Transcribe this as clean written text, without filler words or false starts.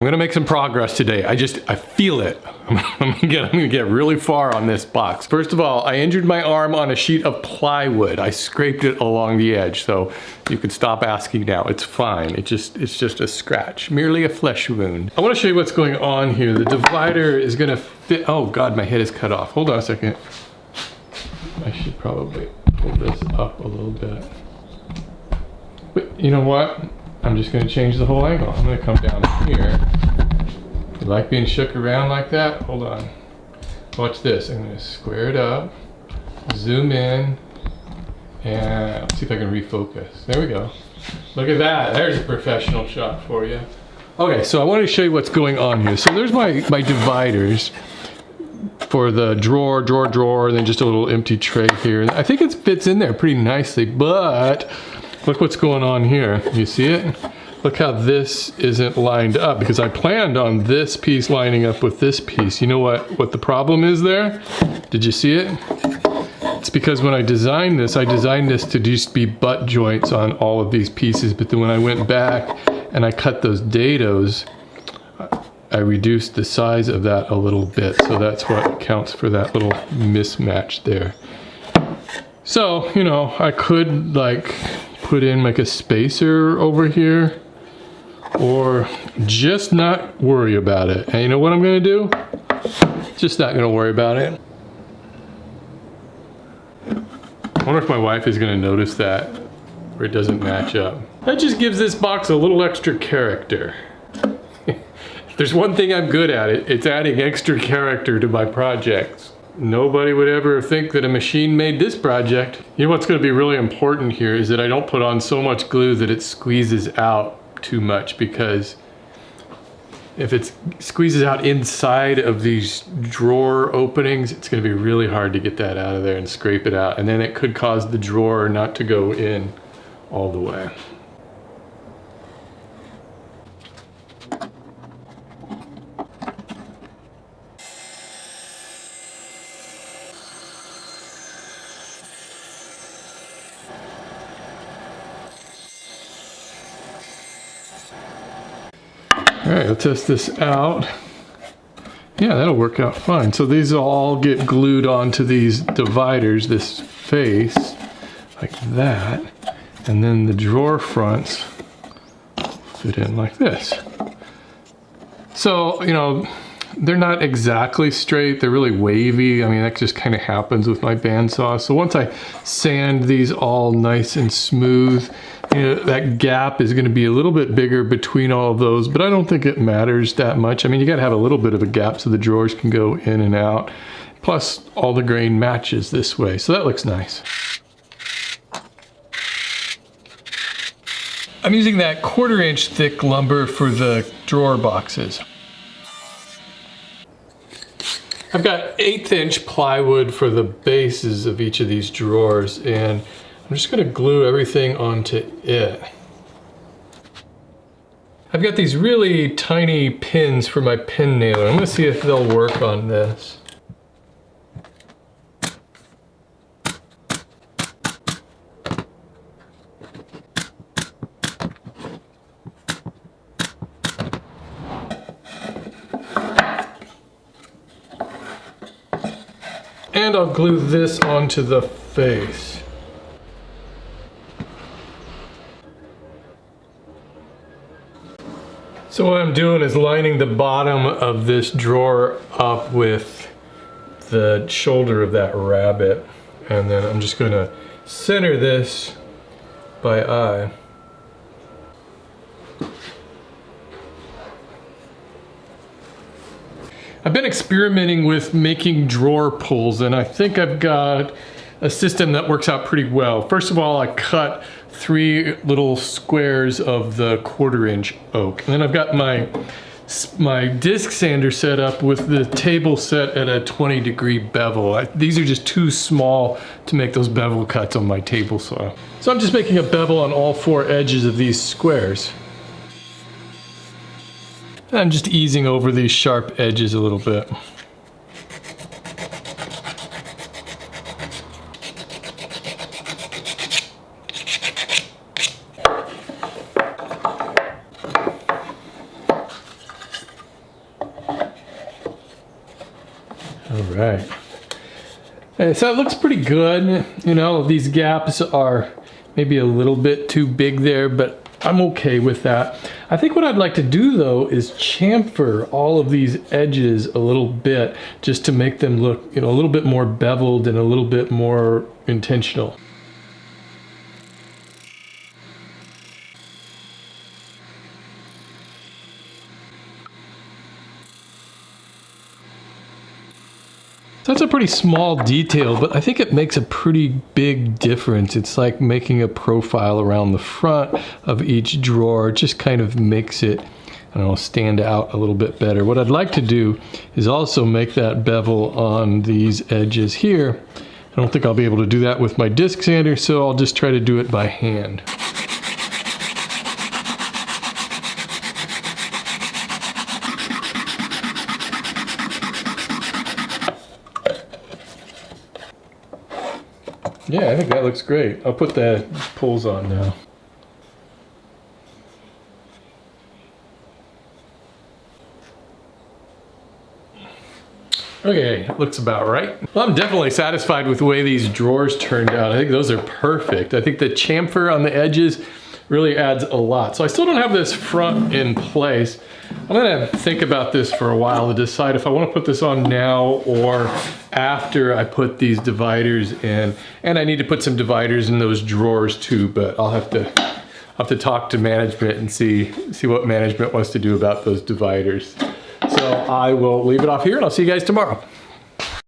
I'm gonna make some progress today. I feel it. I'm gonna get really far on this box. First of all, I injured my arm on a sheet of plywood. I scraped it along the edge, so you can stop asking now. It's fine. It's just a scratch, merely a flesh wound. I wanna show you what's going on here. The divider is gonna fit. Oh God, my head is cut off. Hold on a second. I should probably pull this up a little bit. But you know what? I'm just going to change the whole angle. I'm going to come down here. You like being shook around like that? Hold on. Watch this. I'm going to square it up, zoom in, and let's see if I can refocus. There we go. Look at that. There's a professional shot for you. Okay, so I want to show you what's going on here. So there's my dividers for the drawer, and then just a little empty tray here. And I think it fits in there pretty nicely, but look what's going on here. You see it? Look how this isn't lined up, because I planned on this piece lining up with this piece. You know what the problem is there? Did you see it? It's because when I designed this to just be butt joints on all of these pieces, but then when I went back and I cut those dados, I reduced the size of that a little bit. So that's what accounts for that little mismatch there. So, you know, I could like put in like a spacer over here, or just not worry about it. And you know what I'm gonna do? Just not gonna worry about it. I wonder if my wife is gonna notice that, or it doesn't match up. That just gives this box a little extra character. If there's one thing I'm good at, it's adding extra character to my projects. Nobody would ever think that a machine made this project. You know what's going to be really important here is that I don't put on so much glue that it squeezes out too much, because if it squeezes out inside of these drawer openings, it's going to be really hard to get that out of there and scrape it out. And then it could cause the drawer not to go in all the way. All right, let's test this out. Yeah, that'll work out fine. So these all get glued onto these dividers, this face, like that. And then the drawer fronts fit in like this. So, you know, they're not exactly straight. They're really wavy. I mean, that just kind of happens with my bandsaw. So once I sand these all nice and smooth, you know, that gap is going to be a little bit bigger between all of those, but I don't think it matters that much. I mean, you got to have a little bit of a gap so the drawers can go in and out. Plus, all the grain matches this way, so that looks nice. I'm using that 1/4 inch thick lumber for the drawer boxes. I've got 1/8 inch plywood for the bases of each of these drawers, and I'm just going to glue everything onto it. I've got these really tiny pins for my pin nailer. I'm going to see if they'll work on this. And I'll glue this onto the face. So what I'm doing is lining the bottom of this drawer up with the shoulder of that rabbit. And then I'm just going to center this by eye. I've been experimenting with making drawer pulls, and I think I've got a system that works out pretty well. First of all, I cut 3 little squares of the 1/4 inch oak. And then I've got my disc sander set up with the table set at a 20-degree bevel. These are just too small to make those bevel cuts on my table saw. So I'm just making a bevel on all 4 edges of these squares. I'm just easing over these sharp edges a little bit. All right. And so it looks pretty good. You know, these gaps are maybe a little bit too big there, but I'm okay with that. I think what I'd like to do though is chamfer all of these edges a little bit just to make them look, you know, a little bit more beveled and a little bit more intentional. That's a pretty small detail, but I think it makes a pretty big difference. It's like making a profile around the front of each drawer. It just kind of makes it, I don't know, stand out a little bit better. What I'd like to do is also make that bevel on these edges here. I don't think I'll be able to do that with my disc sander, so I'll just try to do it by hand. Yeah, I think that looks great. I'll put the pulls on now. Okay, looks about right. Well, I'm definitely satisfied with the way these drawers turned out. I think those are perfect. I think the chamfer on the edges really adds a lot. So I still don't have this front in place. I'm gonna think about this for a while to decide if I want to put this on now or after I put these dividers in. And I need to put some dividers in those drawers too, but I'll have to talk to management and see what management wants to do about those dividers. So I will leave it off here and I'll see you guys tomorrow.